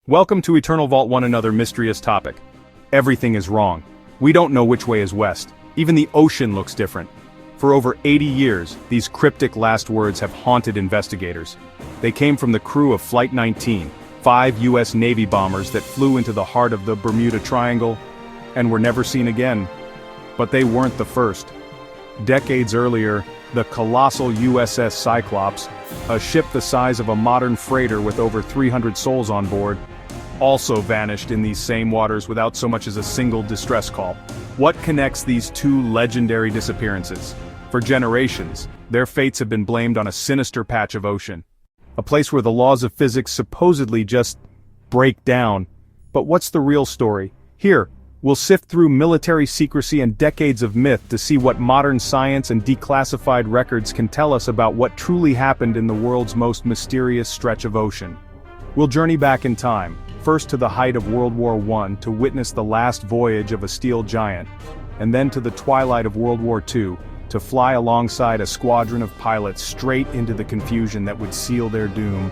Welcome to Eternal Vault 1, another mysterious topic. Everything is wrong. We don't know which way is west. Even the ocean looks different. For over 80 years, these cryptic last words have haunted investigators. They came from the crew of Flight 19, 5 U.S. Navy bombers that flew into the heart of the Bermuda Triangle, and were never seen again. But they weren't the first. Decades earlier, the colossal USS Cyclops, a ship the size of a modern freighter with over 300 souls on board, also vanished in these same waters without so much as a single distress call. What connects these two legendary disappearances? For generations, their fates have been blamed on a sinister patch of ocean. A place where the laws of physics supposedly just break down. But what's the real story? Here, we'll sift through military secrecy and decades of myth to see what modern science and declassified records can tell us about what truly happened in the world's most mysterious stretch of ocean. We'll journey back in time, first to the height of World War I to witness the last voyage of a steel giant, and then to the twilight of World War II, to fly alongside a squadron of pilots straight into the confusion that would seal their doom.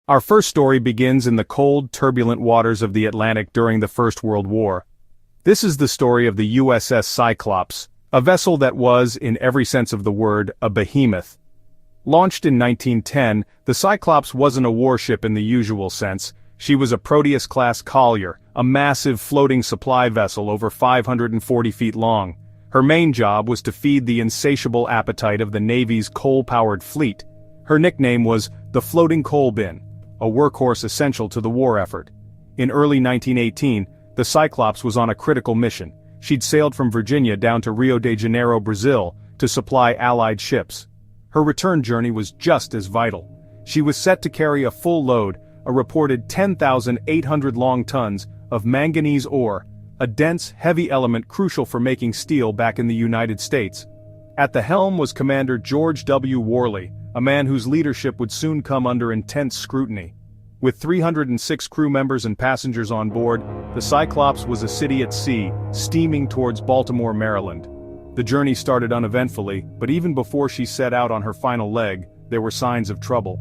Our first story begins in the cold, turbulent waters of the Atlantic during the First World War. This is the story of the USS Cyclops, a vessel that was, in every sense of the word, a behemoth. Launched in 1910, the Cyclops wasn't a warship in the usual sense. She was a Proteus-class collier, a massive floating supply vessel over 540 feet long. Her main job was to feed the insatiable appetite of the Navy's coal-powered fleet. Her nickname was the Floating Coal Bin, a workhorse essential to the war effort. In early 1918, the Cyclops was on a critical mission. She'd sailed from Virginia down to Rio de Janeiro, Brazil, to supply Allied ships. Her return journey was just as vital. She was set to carry a full load, a reported 10,800 long tons, of manganese ore, a dense, heavy element crucial for making steel back in the United States. At the helm was Commander George W. Worley, a man whose leadership would soon come under intense scrutiny. With 306 crew members and passengers on board, the Cyclops was a city at sea, steaming towards Baltimore, Maryland. The journey started uneventfully, but even before she set out on her final leg, there were signs of trouble.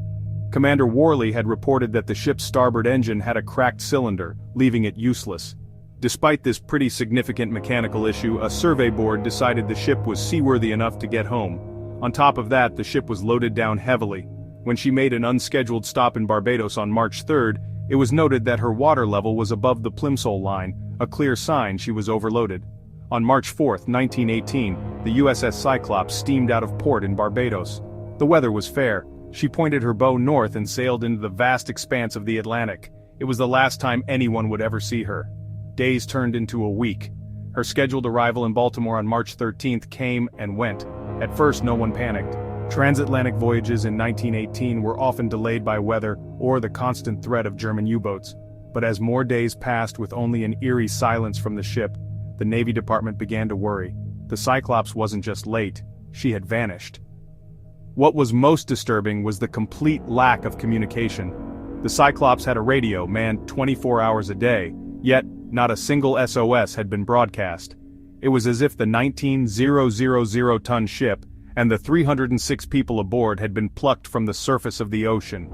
Commander Worley had reported that the ship's starboard engine had a cracked cylinder, leaving it useless. Despite this pretty significant mechanical issue, a survey board decided the ship was seaworthy enough to get home. On top of that, the ship was loaded down heavily. When she made an unscheduled stop in Barbados on March 3rd, it was noted that her water level was above the plimsoll line, a clear sign she was overloaded. On March 4, 1918, the USS Cyclops steamed out of port in Barbados. The weather was fair. She pointed her bow north and sailed into the vast expanse of the Atlantic. It was the last time anyone would ever see her. Days turned into a week. Her scheduled arrival in Baltimore on March 13th came and went. At first, no one panicked. Transatlantic voyages in 1918 were often delayed by weather or the constant threat of German U-boats. But as more days passed with only an eerie silence from the ship, the Navy Department began to worry. The Cyclops wasn't just late, she had vanished. What was most disturbing was the complete lack of communication. The Cyclops had a radio manned 24 hours a day, yet not a single SOS had been broadcast. It was as if the 19,000-ton ship and the 306 people aboard had been plucked from the surface of the ocean.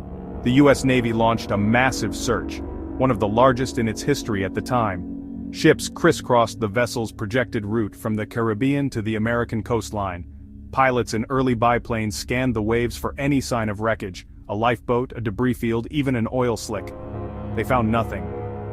The U.S. Navy launched a massive search, one of the largest in its history at the time. Ships crisscrossed the vessel's projected route from the Caribbean to the American coastline. Pilots in early biplanes scanned the waves for any sign of wreckage, a lifeboat, a debris field, even an oil slick. They found nothing.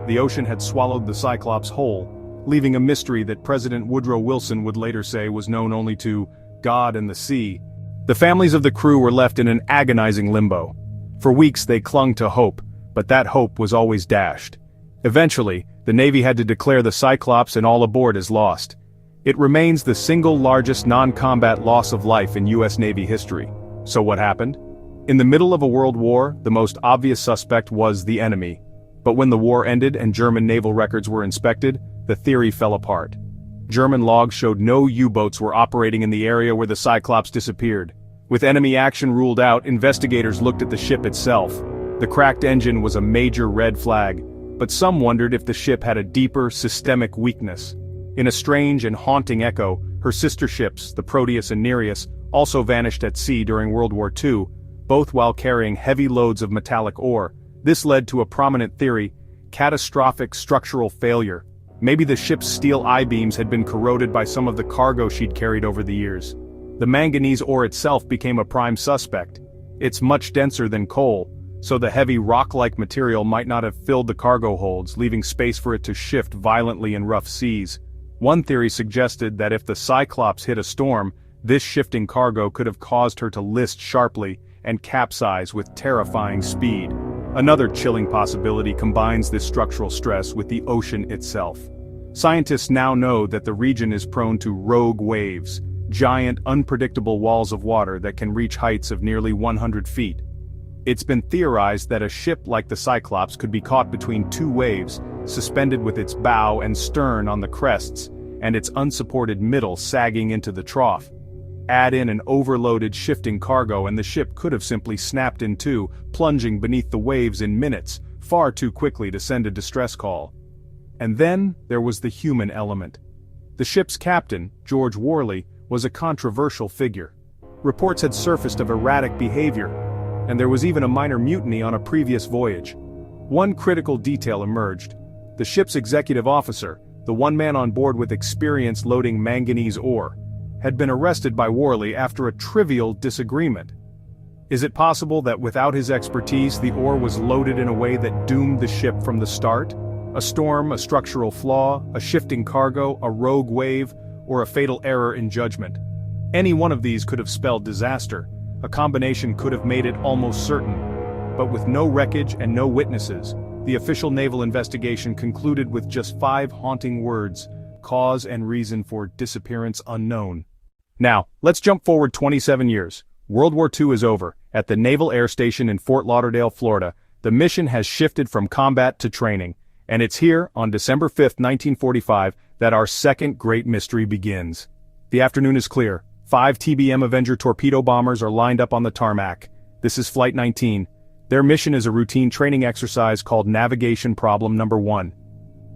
The ocean had swallowed the Cyclops whole, leaving a mystery that President Woodrow Wilson would later say was known only to God and the sea. The families of the crew were left in an agonizing limbo. For weeks they clung to hope, but that hope was always dashed. Eventually, the Navy had to declare the Cyclops and all aboard as lost. It remains the single largest non-combat loss of life in U.S. Navy history. So what happened? In the middle of a world war, the most obvious suspect was the enemy. But when the war ended and German naval records were inspected, the theory fell apart. German logs showed no U-boats were operating in the area where the Cyclops disappeared. With enemy action ruled out, investigators looked at the ship itself. The cracked engine was a major red flag, but some wondered if the ship had a deeper, systemic weakness. In a strange and haunting echo, her sister ships, the Proteus and Nereus, also vanished at sea during World War II, both while carrying heavy loads of metallic ore. This led to a prominent theory: catastrophic structural failure. Maybe the ship's steel I-beams had been corroded by some of the cargo she'd carried over the years. The manganese ore itself became a prime suspect. It's much denser than coal, so the heavy rock-like material might not have filled the cargo holds, leaving space for it to shift violently in rough seas. One theory suggested that if the Cyclops hit a storm, this shifting cargo could have caused her to list sharply and capsize with terrifying speed. Another chilling possibility combines this structural stress with the ocean itself. Scientists now know that the region is prone to rogue waves, giant, unpredictable walls of water that can reach heights of nearly 100 feet. It's been theorized that a ship like the Cyclops could be caught between two waves, suspended with its bow and stern on the crests, and its unsupported middle sagging into the trough. Add in an overloaded shifting cargo and the ship could have simply snapped in two, plunging beneath the waves in minutes, far too quickly to send a distress call. And then there was the human element. The ship's captain, George Worley, was a controversial figure. Reports had surfaced of erratic behavior, and there was even a minor mutiny on a previous voyage. One critical detail emerged. The ship's executive officer, the one man on board with experience loading manganese ore, had been arrested by Worley after a trivial disagreement. Is it possible that without his expertise the ore was loaded in a way that doomed the ship from the start? A storm, a structural flaw, a shifting cargo, a rogue wave, or a fatal error in judgment. Any one of these could have spelled disaster. A combination could have made it almost certain. But with no wreckage and no witnesses, the official naval investigation concluded with just 5 haunting words: cause and reason for disappearance unknown. Now, let's jump forward 27 years. World War II is over. At the Naval Air Station in Fort Lauderdale, Florida, the mission has shifted from combat to training. And it's here, on December 5, 1945, that our second great mystery begins. The afternoon is clear. 5 TBM Avenger torpedo bombers are lined up on the tarmac. This is Flight 19. Their mission is a routine training exercise called Navigation Problem Number 1.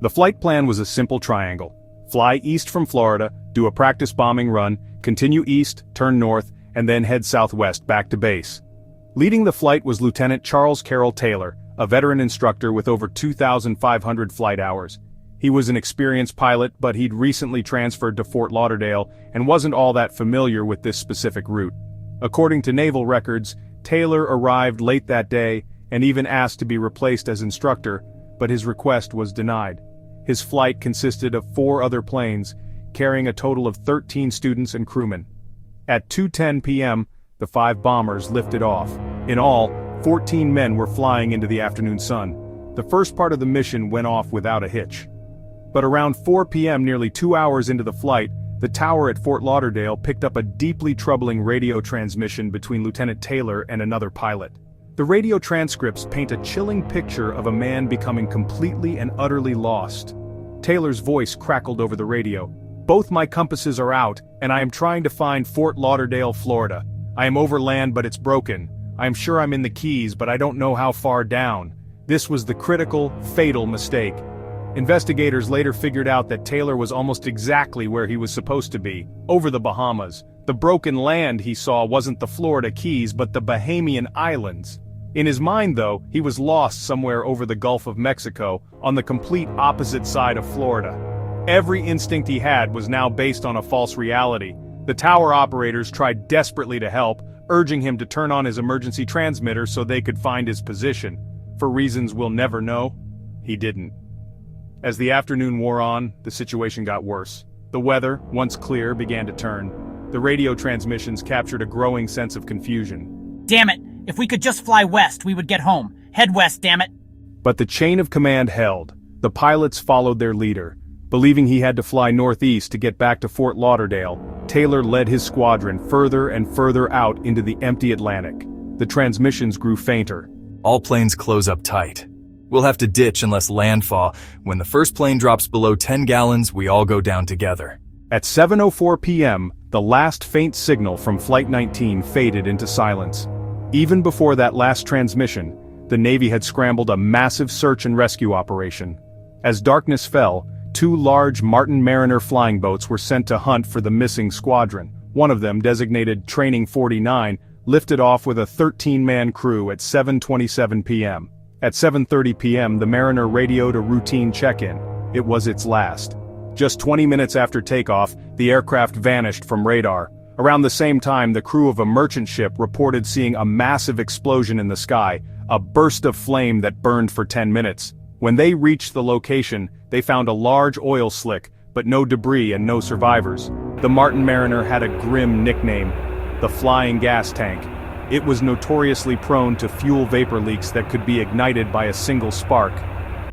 The flight plan was a simple triangle. Fly east from Florida, do a practice bombing run, continue east, turn north, and then head southwest back to base. Leading the flight was Lieutenant Charles Carroll Taylor, a veteran instructor with over 2,500 flight hours. He was an experienced pilot, but he'd recently transferred to Fort Lauderdale and wasn't all that familiar with this specific route. According to naval records, Taylor arrived late that day and even asked to be replaced as instructor, but his request was denied. His flight consisted of 4 other planes, carrying a total of 13 students and crewmen. At 2:10 p.m., the 5 bombers lifted off. In all, 14 men were flying into the afternoon sun. The first part of the mission went off without a hitch. But around 4 p.m., nearly 2 hours into the flight, the tower at Fort Lauderdale picked up a deeply troubling radio transmission between Lieutenant Taylor and another pilot. The radio transcripts paint a chilling picture of a man becoming completely and utterly lost. Taylor's voice crackled over the radio. "Both my compasses are out, and I am trying to find Fort Lauderdale, Florida. I am over land, but it's broken. I am sure I'm in the Keys, but I don't know how far down." This was the critical, fatal mistake. Investigators later figured out that Taylor was almost exactly where he was supposed to be, over the Bahamas. The broken land he saw wasn't the Florida Keys but the Bahamian Islands. In his mind, though, he was lost somewhere over the Gulf of Mexico, on the complete opposite side of Florida. Every instinct he had was now based on a false reality. The tower operators tried desperately to help, urging him to turn on his emergency transmitter so they could find his position. For reasons we'll never know, he didn't. As the afternoon wore on, the situation got worse. The weather, once clear, began to turn. The radio transmissions captured a growing sense of confusion. "Damn it! If we could just fly west, we would get home. Head west, damn it!" But the chain of command held. The pilots followed their leader. Believing he had to fly northeast to get back to Fort Lauderdale, Taylor led his squadron further and further out into the empty Atlantic. The transmissions grew fainter. "All planes close up tight. We'll have to ditch unless landfall. When the first plane drops below 10 gallons, we all go down together." At 7:04 p.m., the last faint signal from Flight 19 faded into silence. Even before that last transmission, the Navy had scrambled a massive search and rescue operation. As darkness fell, 2 large Martin Mariner flying boats were sent to hunt for the missing squadron. One of them, designated Training 49, lifted off with a 13-man crew at 7:27 p.m. At 7:30 p.m., the Mariner radioed a routine check-in. It was its last. Just 20 minutes after takeoff, the aircraft vanished from radar. Around the same time, the crew of a merchant ship reported seeing a massive explosion in the sky, a burst of flame that burned for 10 minutes. When they reached the location, they found a large oil slick, but no debris and no survivors. The Martin Mariner had a grim nickname, the Flying Gas Tank. It was notoriously prone to fuel vapor leaks that could be ignited by a single spark.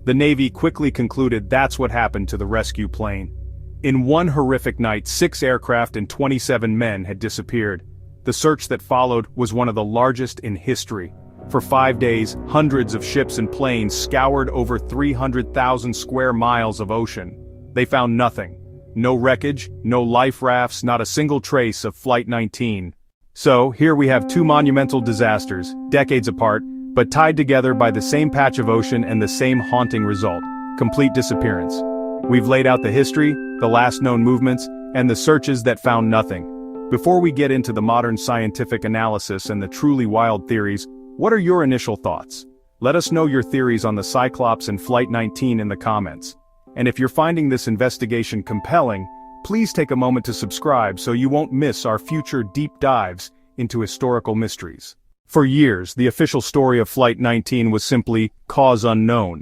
The Navy quickly concluded that's what happened to the rescue plane. In one horrific night, 6 aircraft and 27 men had disappeared. The search that followed was one of the largest in history. For 5 days, hundreds of ships and planes scoured over 300,000 square miles of ocean. They found nothing. No wreckage, no life rafts, not a single trace of Flight 19. So, here we have 2 monumental disasters, decades apart, but tied together by the same patch of ocean and the same haunting result: complete disappearance. We've laid out the history, the last known movements, and the searches that found nothing. Before we get into the modern scientific analysis and the truly wild theories, what are your initial thoughts? Let us know your theories on the Cyclops and Flight 19 in the comments. And if you're finding this investigation compelling, please take a moment to subscribe so you won't miss our future deep dives into historical mysteries. For years, the official story of Flight 19 was simply cause unknown.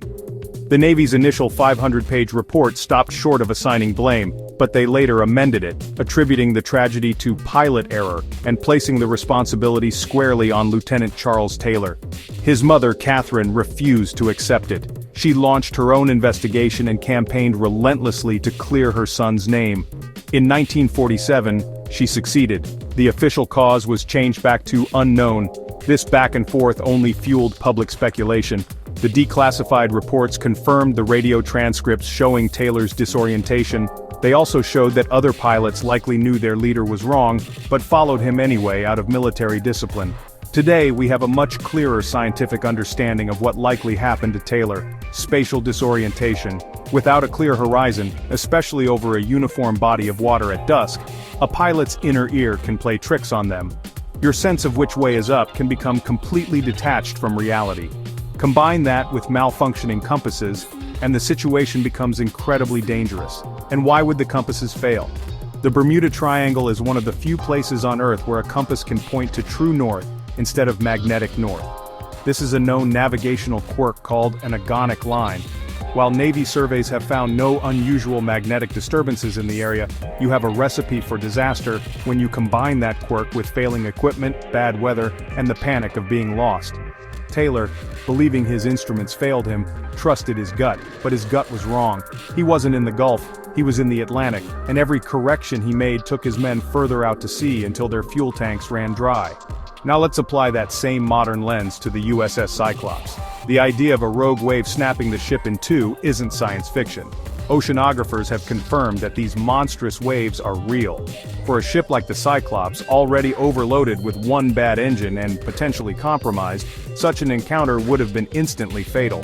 The Navy's initial 500-page report stopped short of assigning blame, but they later amended it, attributing the tragedy to pilot error and placing the responsibility squarely on Lieutenant Charles Taylor. His mother, Catherine, refused to accept it. She launched her own investigation and campaigned relentlessly to clear her son's name. In 1947, she succeeded. The official cause was changed back to unknown. This back and forth only fueled public speculation. The declassified reports confirmed the radio transcripts showing Taylor's disorientation. They also showed that other pilots likely knew their leader was wrong, but followed him anyway out of military discipline. Today, we have a much clearer scientific understanding of what likely happened to Taylor: spatial disorientation. Without a clear horizon, especially over a uniform body of water at dusk, a pilot's inner ear can play tricks on them. Your sense of which way is up can become completely detached from reality. Combine that with malfunctioning compasses, and the situation becomes incredibly dangerous. And why would the compasses fail? The Bermuda Triangle is one of the few places on Earth where a compass can point to true north instead of magnetic north. This is a known navigational quirk called an agonic line. While Navy surveys have found no unusual magnetic disturbances in the area, you have a recipe for disaster when you combine that quirk with failing equipment, bad weather, and the panic of being lost. Taylor, believing his instruments failed him, trusted his gut, but his gut was wrong. He wasn't in the Gulf, he was in the Atlantic, and every correction he made took his men further out to sea until their fuel tanks ran dry. Now let's apply that same modern lens to the USS Cyclops. The idea of a rogue wave snapping the ship in two isn't science fiction. Oceanographers have confirmed that these monstrous waves are real. For a ship like the Cyclops, already overloaded with one bad engine and potentially compromised, such an encounter would have been instantly fatal.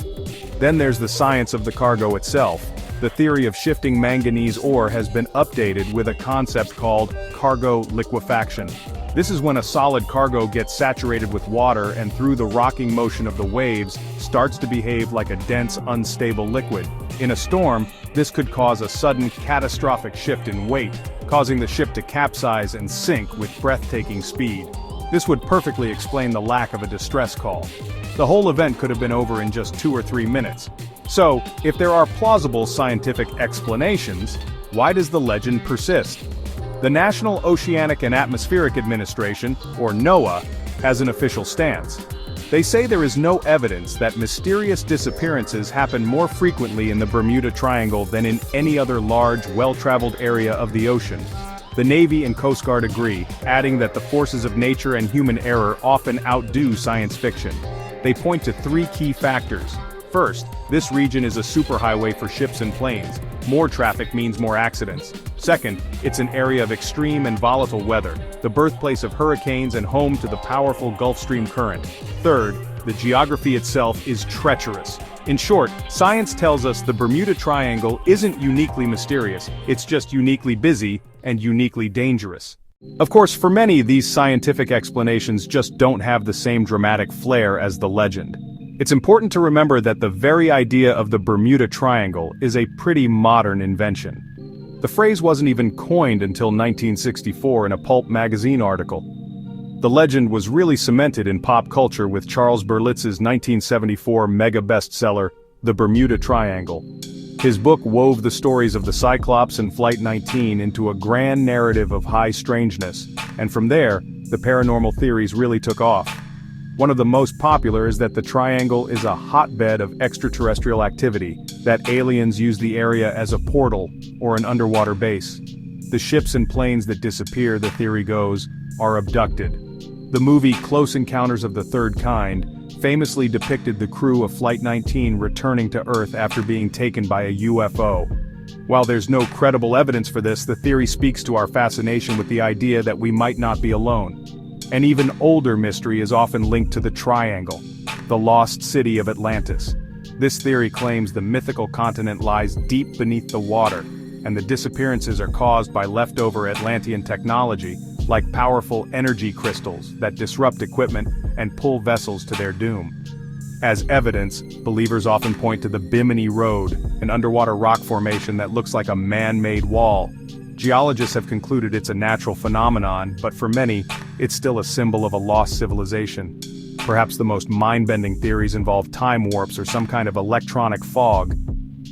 Then there's the science of the cargo itself. The theory of shifting manganese ore has been updated with a concept called cargo liquefaction. This is when a solid cargo gets saturated with water and through the rocking motion of the waves, starts to behave like a dense, unstable liquid. In a storm, this could cause a sudden, catastrophic shift in weight, causing the ship to capsize and sink with breathtaking speed. This would perfectly explain the lack of a distress call. The whole event could have been over in just 2 or 3 minutes. So, if there are plausible scientific explanations, why does the legend persist? The National Oceanic and Atmospheric Administration, or NOAA, has an official stance. They say there is no evidence that mysterious disappearances happen more frequently in the Bermuda Triangle than in any other large, well-traveled area of the ocean. The Navy and Coast Guard agree, adding that the forces of nature and human error often outdo science fiction. They point to 3 key factors. First, this region is a superhighway for ships and planes. More traffic means more accidents. Second, it's an area of extreme and volatile weather, the birthplace of hurricanes and home to the powerful Gulf Stream current. Third, the geography itself is treacherous. In short, science tells us the Bermuda Triangle isn't uniquely mysterious, it's just uniquely busy and uniquely dangerous. Of course, for many, these scientific explanations just don't have the same dramatic flair as the legend. It's important to remember that the very idea of the Bermuda Triangle is a pretty modern invention. The phrase wasn't even coined until 1964 in a pulp magazine article. The legend was really cemented in pop culture with Charles Berlitz's 1974 mega bestseller, The Bermuda Triangle. His book wove the stories of the Cyclops and Flight 19 into a grand narrative of high strangeness, and from there, the paranormal theories really took off. One of the most popular is that the triangle is a hotbed of extraterrestrial activity, that aliens use the area as a portal or an underwater base. The ships and planes that disappear, the theory goes, are abducted. The movie Close Encounters of the Third Kind famously depicted the crew of Flight 19 returning to Earth after being taken by a UFO. While there's no credible evidence for this, the theory speaks to our fascination with the idea that we might not be alone. An even older mystery is often linked to the Triangle, the lost city of Atlantis. This theory claims the mythical continent lies deep beneath the water, and the disappearances are caused by leftover Atlantean technology, like powerful energy crystals that disrupt equipment and pull vessels to their doom. As evidence, believers often point to the Bimini Road, an underwater rock formation that looks like a man-made wall. Geologists have concluded it's a natural phenomenon, but for many, it's still a symbol of a lost civilization. Perhaps the most mind-bending theories involve time warps or some kind of electronic fog.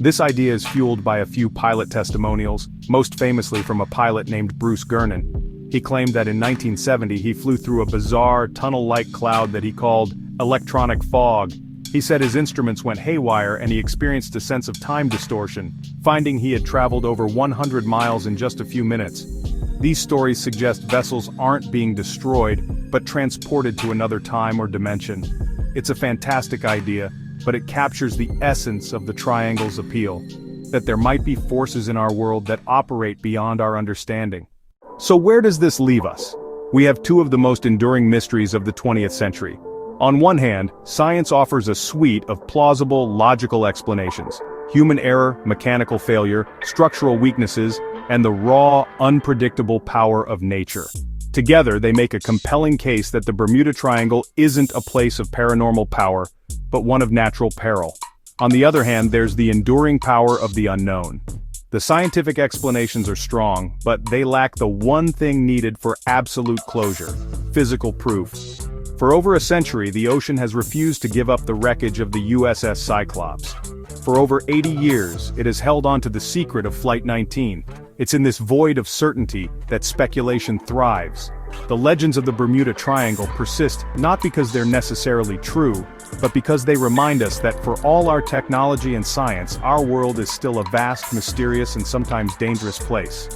This idea is fueled by a few pilot testimonials, most famously from a pilot named Bruce Gernon. He claimed that in 1970 he flew through a bizarre, tunnel-like cloud that he called electronic fog. He said his instruments went haywire and he experienced a sense of time distortion, finding he had traveled over 100 miles in just a few minutes. These stories suggest vessels aren't being destroyed, but transported to another time or dimension. It's a fantastic idea, but it captures the essence of the Triangle's appeal, that there might be forces in our world that operate beyond our understanding. So where does this leave us? We have two of the most enduring mysteries of the 20th century. On one hand, science offers a suite of plausible, logical explanations: human error, mechanical failure, structural weaknesses, and the raw, unpredictable power of nature. Together, they make a compelling case that the Bermuda Triangle isn't a place of paranormal power, but one of natural peril. On the other hand, there's the enduring power of the unknown. The scientific explanations are strong, but they lack the one thing needed for absolute closure: physical proof. For over a century, the ocean has refused to give up the wreckage of the USS Cyclops. For over 80 years, it has held on to the secret of Flight 19. It's in this void of certainty that speculation thrives. The legends of the Bermuda Triangle persist not because they're necessarily true, but because they remind us that for all our technology and science, our world is still a vast, mysterious, and sometimes dangerous place.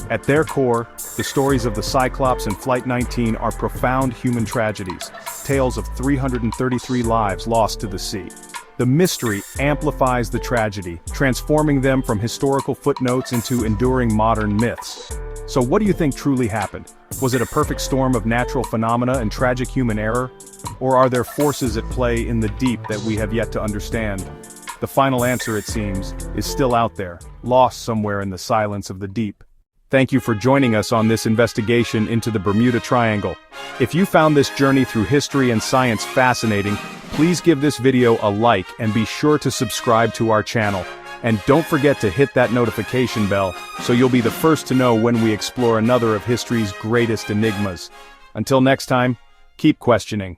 At their core, the stories of the Cyclops and Flight 19 are profound human tragedies, tales of 333 lives lost to the sea. The mystery amplifies the tragedy, transforming them from historical footnotes into enduring modern myths. So what do you think truly happened? Was it a perfect storm of natural phenomena and tragic human error? Or are there forces at play in the deep that we have yet to understand? The final answer, it seems, is still out there, lost somewhere in the silence of the deep. Thank you for joining us on this investigation into the Bermuda Triangle. If you found this journey through history and science fascinating, please give this video a like and be sure to subscribe to our channel. And don't forget to hit that notification bell so you'll be the first to know when we explore another of history's greatest enigmas. Until next time, keep questioning.